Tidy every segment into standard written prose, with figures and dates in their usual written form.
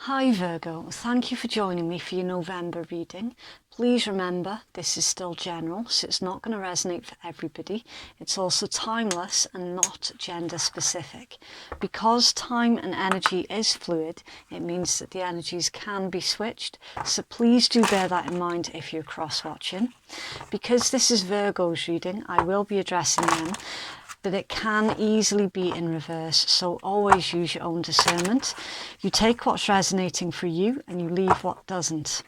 Hi Virgo, thank you for joining me for your November reading. Please remember this is still general, so it's not going to resonate for everybody. It's also timeless and not gender specific. Because time and energy is fluid, it means that the energies can be switched, so please do bear that in mind if you're cross-watching. Because this is Virgo's reading, I will be addressing them, but it can easily be in reverse, so always use your own discernment. You take what's resonating for you and you leave what doesn't.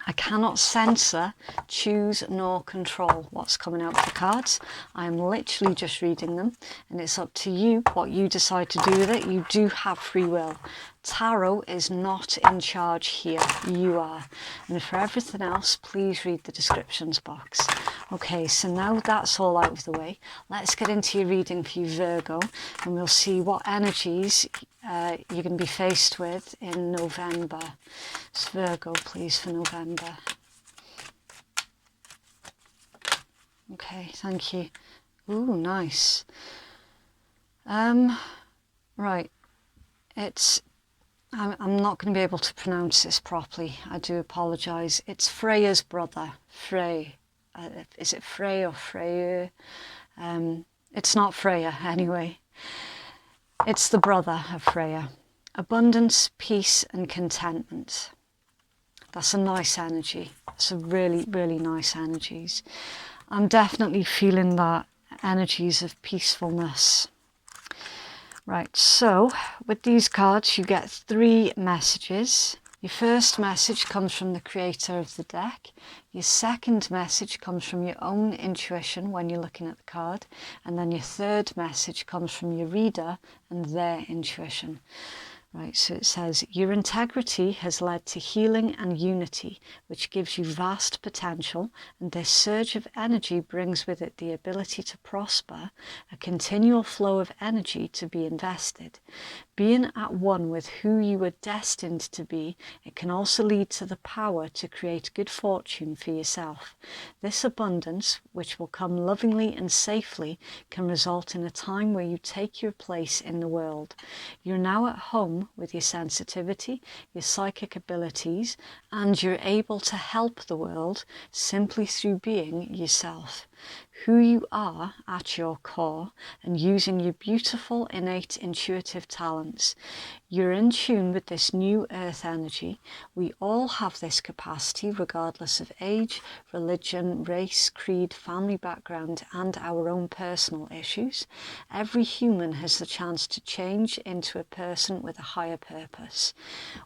I cannot censor, choose nor control what's coming out of the cards. I am literally just reading them, and it's up to you what you decide to do with it. You do have free will. Tarot is not in charge here, you are. And for everything else, please read the descriptions box. Okay, so now that's all out of the way, let's get into your reading for you Virgo, and we'll see what energies you're going to be faced with in November. So Virgo, please, for November. Okay, thank you. Ooh, nice. Right, I'm not going to be able to pronounce this properly. I do apologise. It's Freya's brother, Frey. Is it Frey or Freya? It's not Freya anyway. It's the brother of Freya. Abundance, peace and contentment. That's a nice energy. It's a really, really nice energies. I'm definitely feeling that energies of peacefulness. Right, so with these cards you get 3 messages. Your first message comes from the creator of the deck. Your second message comes from your own intuition when you're looking at the card. And then your third message comes from your reader and their intuition. Right, so it says, your integrity has led to healing and unity, which gives you vast potential, and this surge of energy brings with it the ability to prosper, a continual flow of energy to be invested. Being at one with who you were destined to be, it can also lead to the power to create good fortune for yourself. This abundance, which will come lovingly and safely, can result in a time where you take your place in the world. You're now at home with your sensitivity, your psychic abilities, and you're able to help the world simply through being yourself. Who you are at your core and using your beautiful innate intuitive talents. You're in tune with this new earth energy. We all have this capacity regardless of age, religion, race, creed, family background and our own personal issues. Every human has the chance to change into a person with a higher purpose.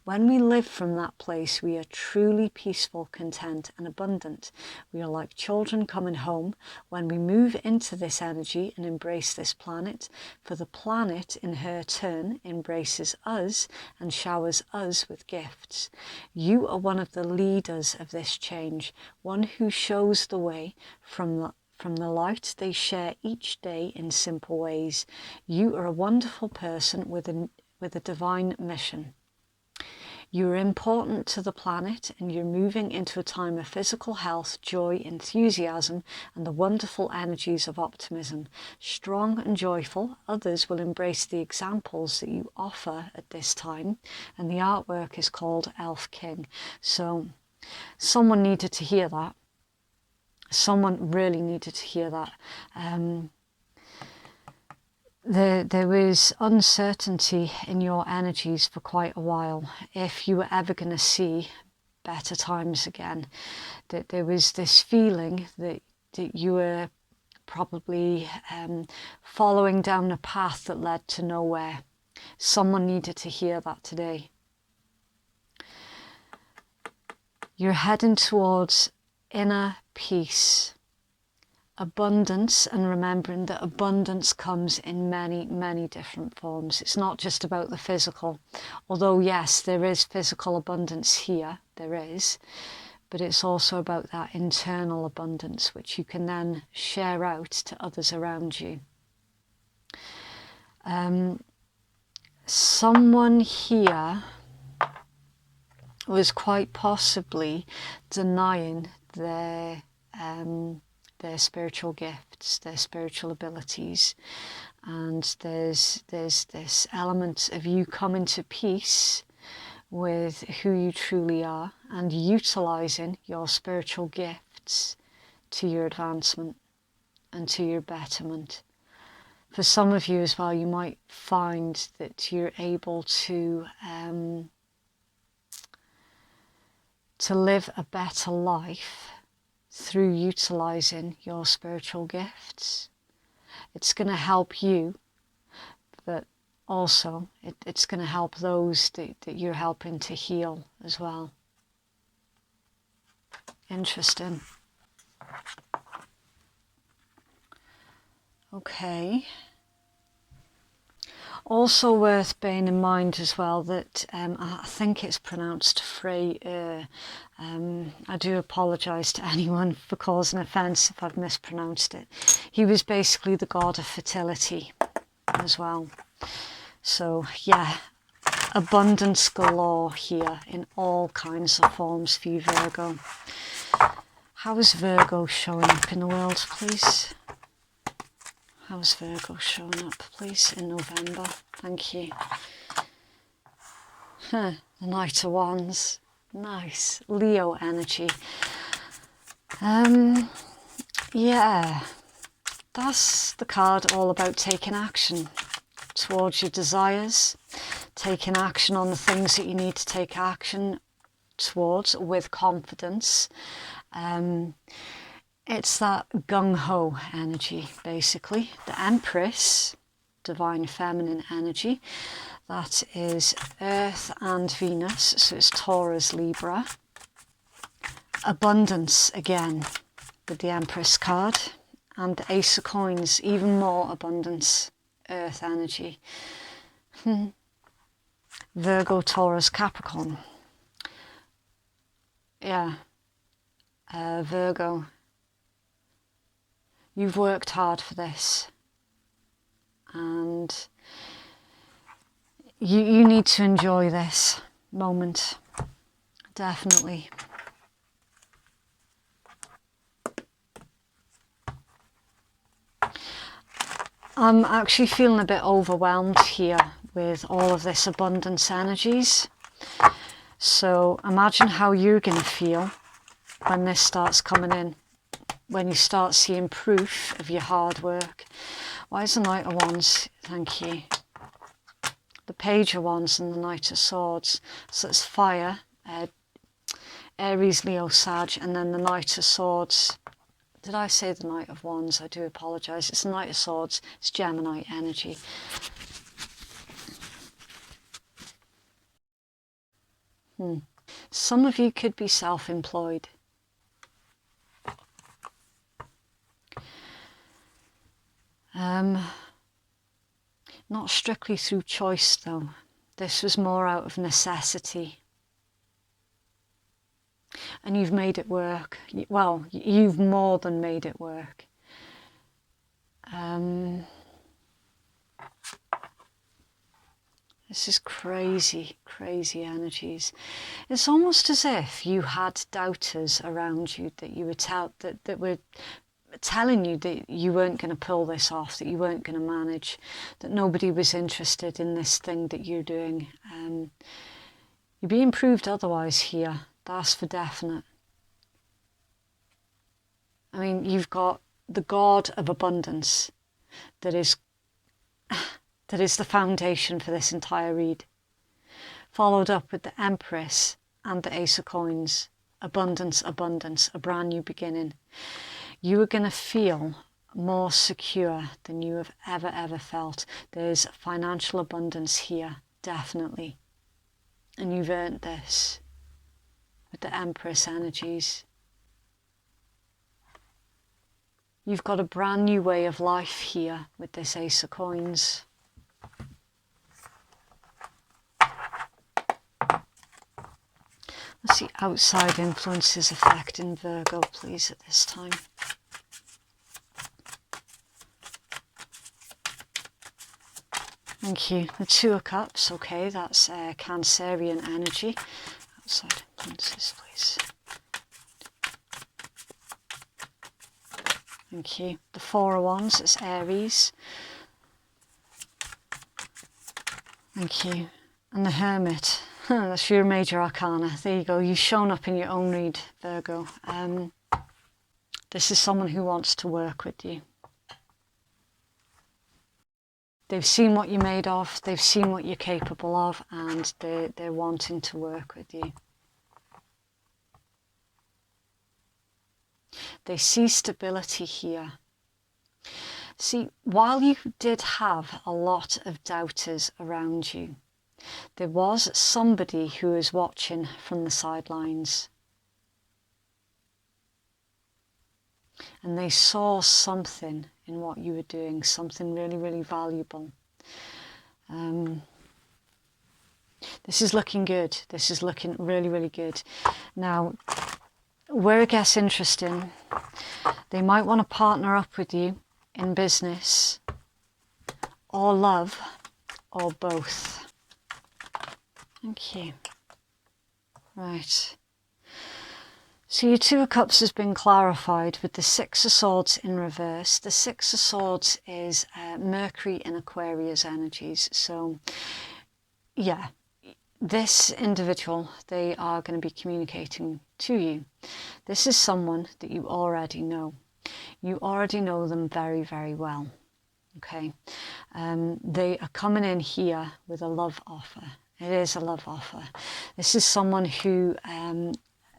When we live from that place, we are truly peaceful, content and abundant. We are like children coming home when we move into this energy and embrace this planet, for the planet in her turn embraces us and showers us with gifts. You are one of the leaders of this change, one who shows the way from the light they share each day in simple ways. You are a wonderful person with a divine mission. You are important to the planet and you're moving into a time of physical health, joy, enthusiasm and the wonderful energies of optimism. Strong and joyful, others will embrace the examples that you offer at this time, and the artwork is called Elf King. So someone needed to hear that. Someone really needed to hear that. There was uncertainty in your energies for quite a while, if you were ever going to see better times again. That there was this feeling that you were probably following down a path that led to nowhere. Someone needed to hear that today. You're heading towards inner peace. Abundance, and remembering that abundance comes in many, many different forms. It's not just about the physical, although yes, there is physical abundance here, there is, but it's also about that internal abundance, which you can then share out to others around you. Someone here was quite possibly denying their spiritual gifts, their spiritual abilities, and there's this element of you coming to peace with who you truly are and utilizing your spiritual gifts to your advancement and to your betterment. For some of you as well, you might find that you're able to live a better life through utilizing your spiritual gifts. It's going to help you, but also it's going to help those that you're helping to heal as well. Interesting. Okay. Also worth bearing in mind as well that I think it's pronounced Freyr. I do apologise to anyone for causing offence if I've mispronounced it. He was basically the god of fertility as well. So yeah, abundance galore here in all kinds of forms for you, Virgo. How is Virgo showing up in the world, please? How's Virgo showing up, please, in November? Thank you. The Knight of Wands. Nice. Leo energy. Yeah. That's the card all about taking action towards your desires. Taking action on the things that you need to take action towards with confidence. It's that gung-ho energy, basically. The Empress, divine feminine energy, that is Earth and Venus, so it's Taurus, Libra. Abundance, again, with the Empress card. And the Ace of Coins, even more abundance, Earth energy. Virgo, Taurus, Capricorn. Yeah. Virgo. You've worked hard for this, and you need to enjoy this moment, definitely. I'm actually feeling a bit overwhelmed here with all of this abundance energies. So imagine how you're going to feel when this starts coming in. When you start seeing proof of your hard work. Why is the Knight of Wands? Thank you. The Page of Wands and the Knight of Swords. So it's fire, Aries, Leo, Sag, and then the Knight of Swords. Did I say the Knight of Wands? I do apologise. It's the Knight of Swords. It's Gemini energy. Some of you could be self-employed. Not strictly through choice though. This was more out of necessity. And you've made it work. Well, you've more than made it work. This is crazy, crazy energies. It's almost as if you had doubters around you that you were that were telling you that you weren't going to pull this off, that you weren't going to manage, that nobody was interested in this thing that you're doing. You're being proved otherwise here. That's for definite. I mean, you've got the God of abundance that is the foundation for this entire read, followed up with the Empress and the Ace of Coins. Abundance, abundance, a brand new beginning. You are going to feel more secure than you have ever felt. There's financial abundance here, definitely. And you've earned this with the Empress energies. You've got a brand new way of life here with this Ace of Coins. Let's see outside influences affecting Virgo, please, at this time. Thank you. The Two of Cups, okay, that's Cancerian energy. Outside influences, please. Thank you. The Four of Wands, it's Aries. Thank you. And the Hermit. That's your major arcana. There you go. You've shown up in your own read, Virgo. This is someone who wants to work with you. They've seen what you're made of, they've seen what you're capable of, and they're wanting to work with you. They see stability here. See, while you did have a lot of doubters around you, there was somebody who was watching from the sidelines. And they saw something in what you were doing, something really, really valuable. This is looking good. This is looking really, really good. Now, where it gets interesting, they might want to partner up with you in business, or love, or both. Thank you. Right. So your Two of Cups has been clarified with the Six of Swords in reverse. The Six of Swords is Mercury in Aquarius energies. So, yeah, this individual, they are going to be communicating to you. This is someone that you already know. You already know them very, very well. Okay. They are coming in here with a love offer. It is a love offer. This is someone who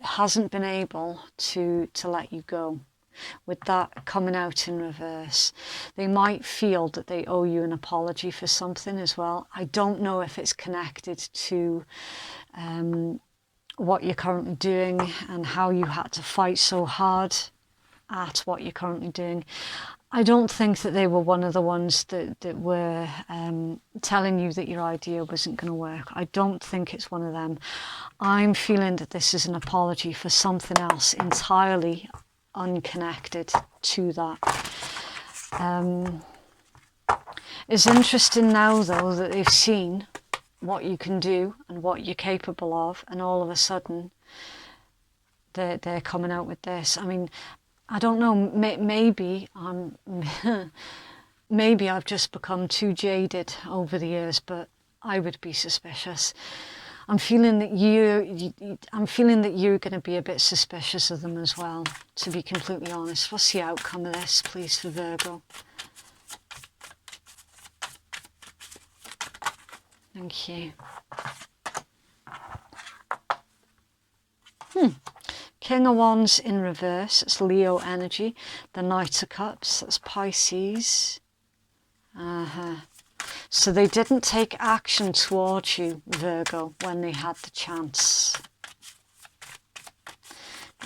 hasn't been able to let you go. With that coming out in reverse, they might feel that they owe you an apology for something as well. I don't know if it's connected to what you're currently doing and how you had to fight so hard at what you're currently doing. I don't think that they were one of the ones that were telling you that your idea wasn't going to work. I don't think it's one of them. I'm feeling that this is an apology for something else entirely unconnected to that. It's interesting now, though, that they've seen what you can do and what you're capable of, and all of a sudden they're coming out with this. I mean, I don't know, maybe I'm maybe I've just become too jaded over the years, but I would be suspicious. I'm feeling that you're going to be a bit suspicious of them as well, to be completely honest. What's the outcome of this, please, for Virgo? Thank you. King of Wands in reverse, it's Leo energy. The Knight of Cups, that's Pisces. So they didn't take action towards you, Virgo, when they had the chance.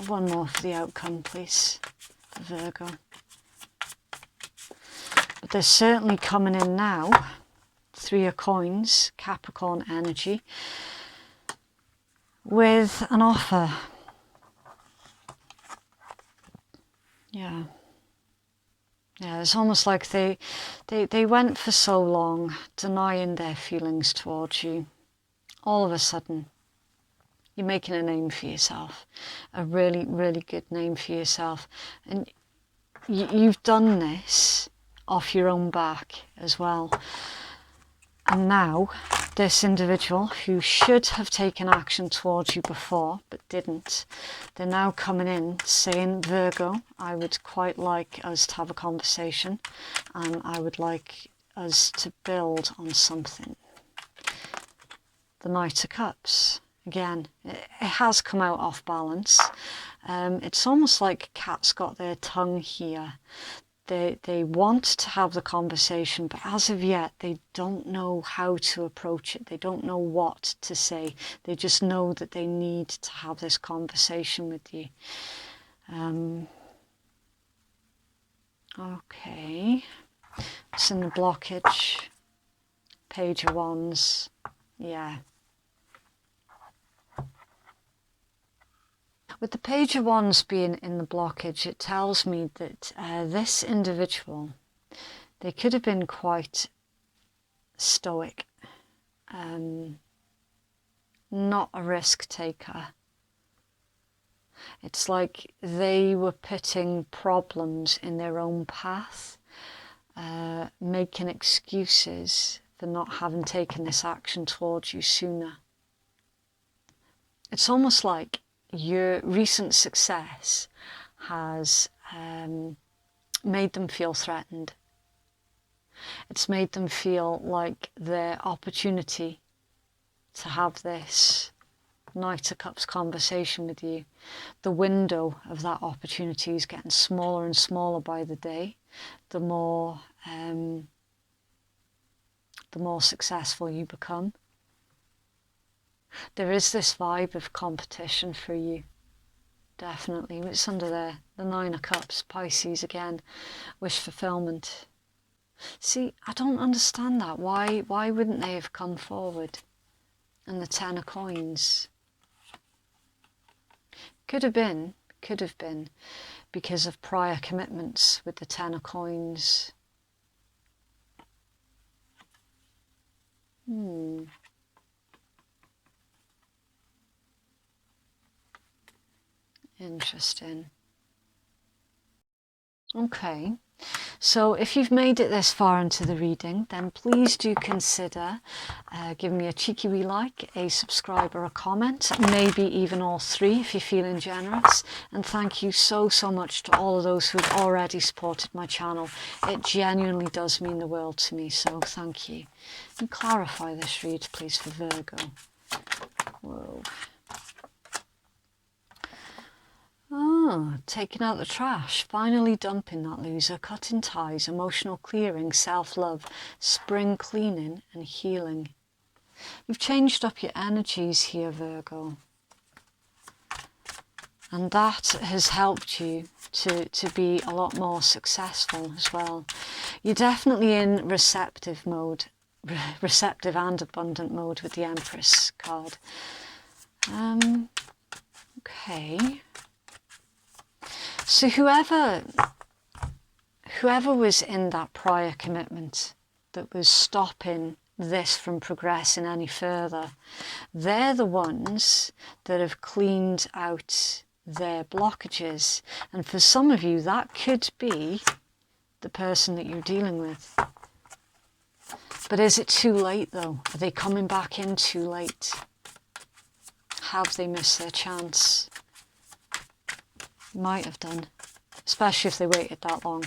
One more for the outcome, please, Virgo. But they're certainly coming in now. Three of Coins, Capricorn energy, with an offer. Yeah, it's almost like they went for so long denying their feelings towards you. All of a sudden, you're making a name for yourself, a really, really good name for yourself. And you've done this off your own back as well. And now, this individual who should have taken action towards you before, but didn't, they're now coming in saying, Virgo, I would quite like us to have a conversation, and I would like us to build on something. The Knight of Cups. Again, it has come out off balance. It's almost like a cat's got their tongue here. They want to have the conversation, but as of yet, they don't know how to approach it. They don't know what to say. They just know that they need to have this conversation with you. Okay. It's in the blockage. Page of Wands. Yeah. With the Page of Wands being in the blockage, it tells me that this individual, they could have been quite stoic, not a risk taker. It's like they were putting problems in their own path, making excuses for not having taken this action towards you sooner. it's almost like your recent success has made them feel threatened. It's made them feel like their opportunity to have this Knight of Cups conversation with you, the window of that opportunity is getting smaller and smaller by the day, the more successful you become. There is this vibe of competition for you, definitely. It's under there, the Nine of Cups, Pisces again, wish fulfillment. See, I don't understand that. Why wouldn't they have come forward? And the Ten of Coins. Could have been because of prior commitments with the Ten of Coins. Interesting. Okay. So if you've made it this far into the reading, then please do consider giving me a cheeky wee like, a subscribe or a comment, maybe even all three if you're feeling generous. And thank you so much to all of those who've already supported my channel. It genuinely does mean the world to me, so thank you. And clarify this read, please, for Virgo. Whoa. Oh, taking out the trash, finally dumping that loser, cutting ties, emotional clearing, self-love, spring cleaning and healing. You've changed up your energies here, Virgo. And that has helped you to be a lot more successful as well. You're definitely in receptive mode, receptive and abundant mode with the Empress card. Okay. So whoever was in that prior commitment that was stopping this from progressing any further, they're the ones that have cleaned out their blockages. And for some of you, that could be the person that you're dealing with. But is it too late though? Are they coming back in too late? Have they missed their chance? Might have done, especially if they waited that long.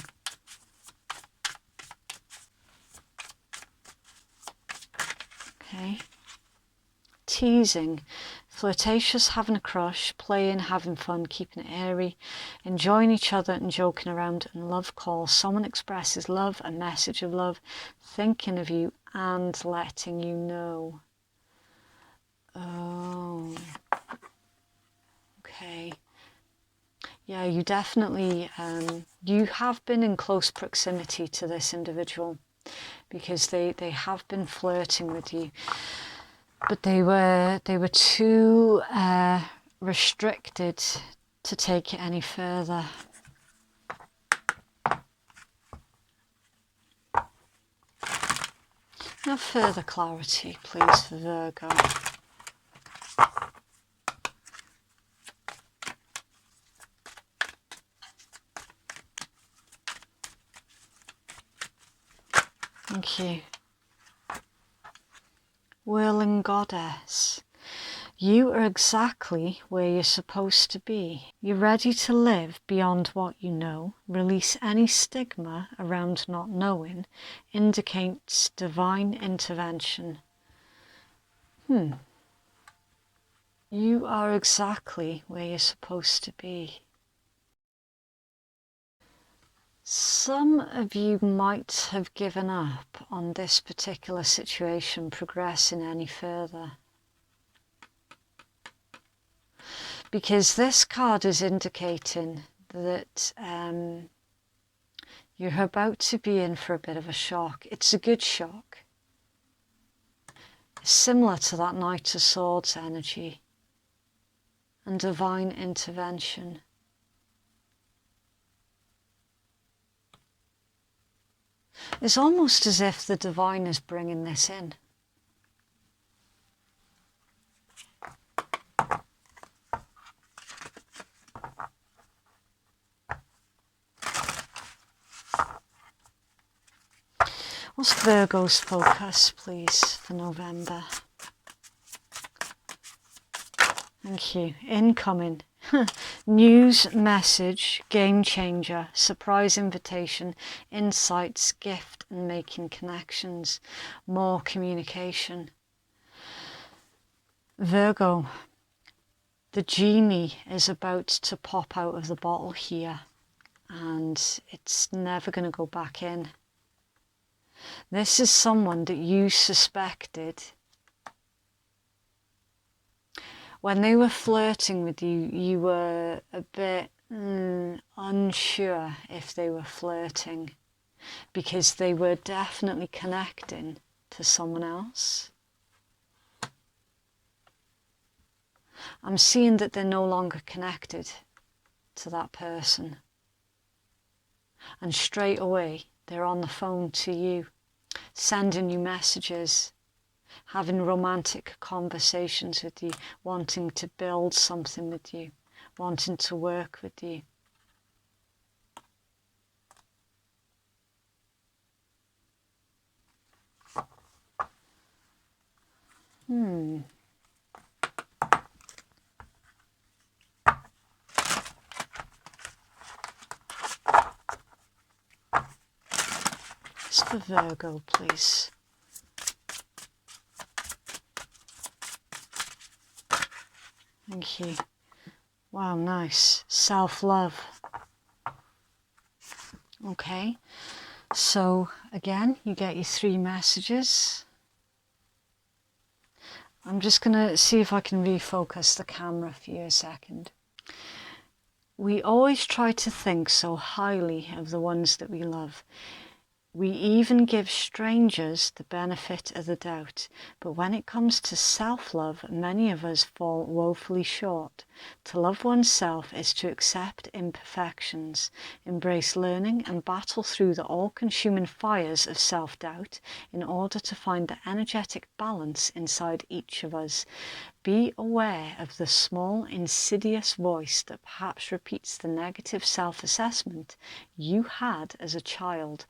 Okay. Teasing, flirtatious, having a crush, playing, having fun, keeping it airy, enjoying each other and joking around, and love calls. Someone expresses love, a message of love, thinking of you and letting you know. Oh. Okay. Yeah, you definitely, you have been in close proximity to this individual because they have been flirting with you, but they were too restricted to take it any further. Now further clarity, please, for Virgo. Thank you. Whirling Goddess, you are exactly where you're supposed to be. You're ready to live beyond what you know, release any stigma around not knowing, indicates divine intervention. You are exactly where you're supposed to be. Some of you might have given up on this particular situation progressing any further. Because this card is indicating that you're about to be in for a bit of a shock. It's a good shock. Similar to that Knight of Swords energy and divine intervention. It's almost as if the divine is bringing this in. What's Virgo's focus, please, for November? Thank you. Incoming. News, message, game changer, surprise invitation, insights, gift and making connections, more communication. Virgo, the genie is about to pop out of the bottle here and it's never going to go back in. This is someone that you suspected. When they were flirting with you, you were a bit unsure if they were flirting because they were definitely connecting to someone else. I'm seeing that they're no longer connected to that person. And straight away, they're on the phone to you, sending you messages, having romantic conversations with you, wanting to build something with you, wanting to work with you. It's for Virgo, please. Thank you. Wow, nice. Self-love. Okay, so again, you get your 3 messages. I'm just going to see if I can refocus the camera for you a second. We always try to think so highly of the ones that we love. We even give strangers the benefit of the doubt, but when it comes to self-love, many of us fall woefully short. To love oneself is to accept imperfections, embrace learning and battle through the all-consuming fires of self-doubt in order to find the energetic balance inside each of us. Be aware of the small, insidious voice that perhaps repeats the negative self-assessment you had as a child.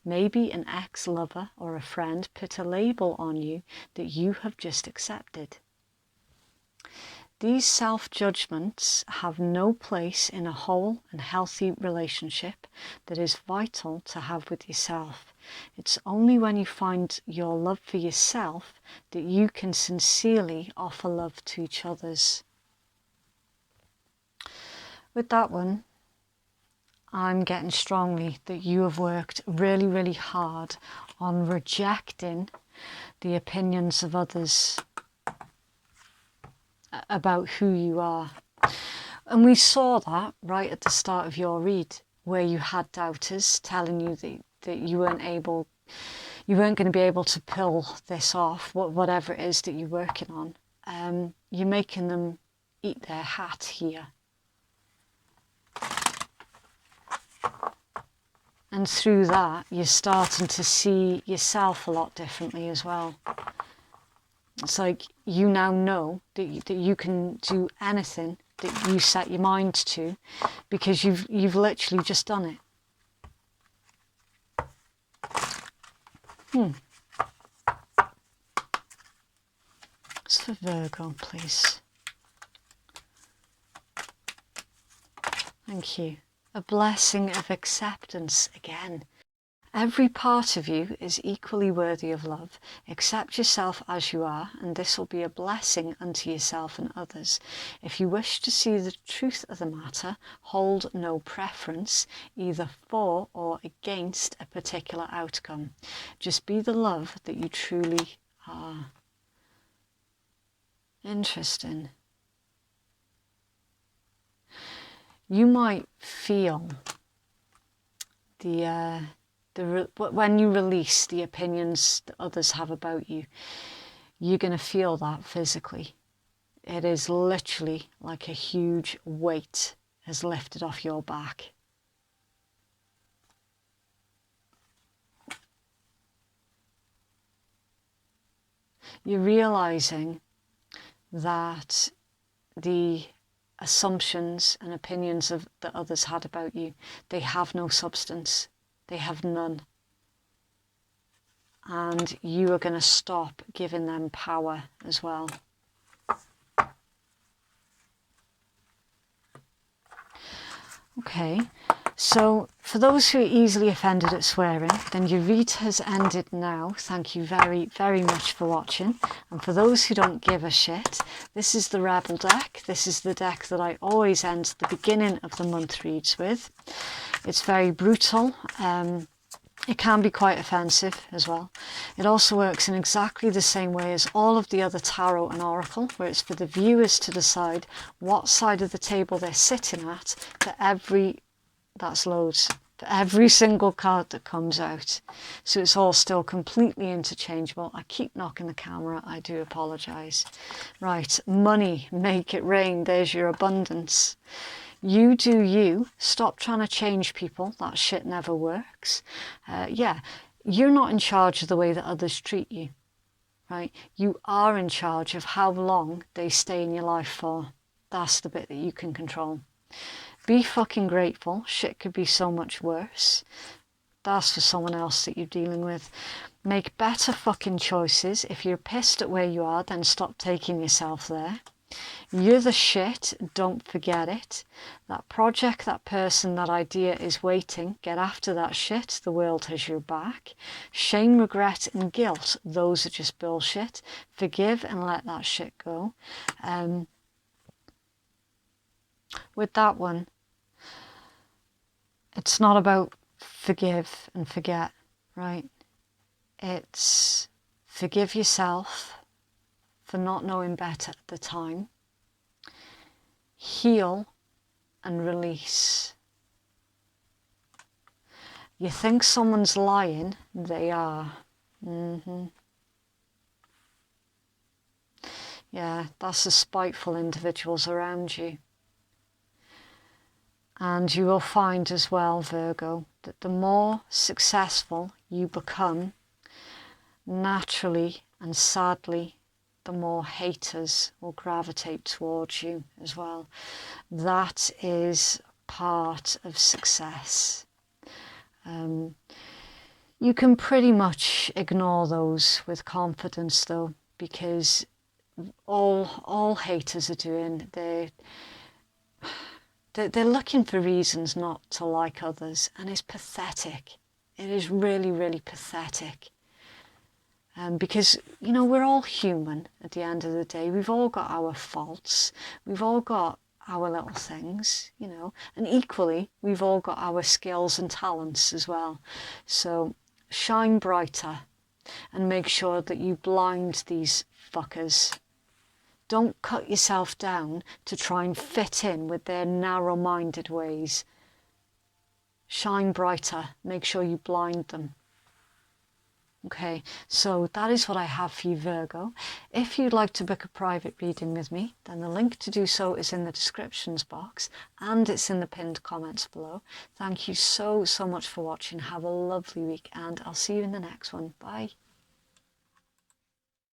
Maybe an ex-lover or a friend put a label on you that you have just accepted. These self-judgments have no place in a whole and healthy relationship that is vital to have with yourself. It's only when you find your love for yourself that you can sincerely offer love to each others. With that one, I'm getting strongly that you have worked really, really hard on rejecting the opinions of others about who you are. And we saw that right at the start of your read, where you had doubters telling you that you weren't going to be able to pull this off, whatever it is that you're working on. You're making them eat their hat here. And through that, you're starting to see yourself a lot differently as well. It's like you now know that you can do anything that you set your mind to because you've literally just done it. It's for Virgo, please. Thank you. A blessing of acceptance again. Every part of you is equally worthy of love. Accept yourself as you are, and this will be a blessing unto yourself and others. If you wish to see the truth of the matter, hold no preference, either for or against a particular outcome. Just be the love that you truly are. Interesting. You might feel when you release the opinions that others have about you, you're going to feel that physically. It is literally like a huge weight has lifted off your back. You're realizing that the assumptions and opinions that others had about you, they have no substance. They have none. And you are going to stop giving them power as well. Okay, so for those who are easily offended at swearing, then your read has ended now. Thank you very, very much for watching. And for those who don't give a shit, this is the Rebel deck. This is the deck that I always end the beginning of the month reads with. It's very brutal. It can be quite offensive as well. It also works in exactly the same way as all of the other tarot and oracle, where it's for the viewers to decide what side of the table they're sitting at for that's loads, for every single card that comes out. So it's all still completely interchangeable. I keep knocking the camera, I do apologise. Right, money, make it rain, there's your abundance. You do you. Stop trying to change people. That shit never works. Yeah, you're not in charge of the way that others treat you, right? You are in charge of how long they stay in your life for. That's the bit that you can control. Be fucking grateful. Shit could be so much worse. That's for someone else that you're dealing with. Make better fucking choices. If you're pissed at where you are, then stop taking yourself there. You're the shit, don't forget it. That project, that person, that idea is waiting. Get after that shit, the world has your back. Shame, regret and guilt, those are just bullshit. Forgive and let that shit go. With that one, it's not about forgive and forget, right? It's forgive yourself for not knowing better at the time. Heal and release. You think someone's lying, they are. Yeah, that's the spiteful individuals around you. And you will find as well, Virgo, that the more successful you become, naturally and sadly, the more haters will gravitate towards you as well. That is part of success. You can pretty much ignore those with confidence though, because all haters are doing, they're looking for reasons not to like others, and it's pathetic. It is really, really pathetic. Because, you know, we're all human at the end of the day. We've all got our faults. We've all got our little things, you know. And equally, we've all got our skills and talents as well. So shine brighter and make sure that you blind these fuckers. Don't cut yourself down to try and fit in with their narrow-minded ways. Shine brighter. Make sure you blind them. Okay, so that is what I have for you, Virgo. If you'd like to book a private reading with me, then the link to do so is in the descriptions box and it's in the pinned comments below. Thank you so much for watching. Have a lovely week and I'll see you in the next one. Bye.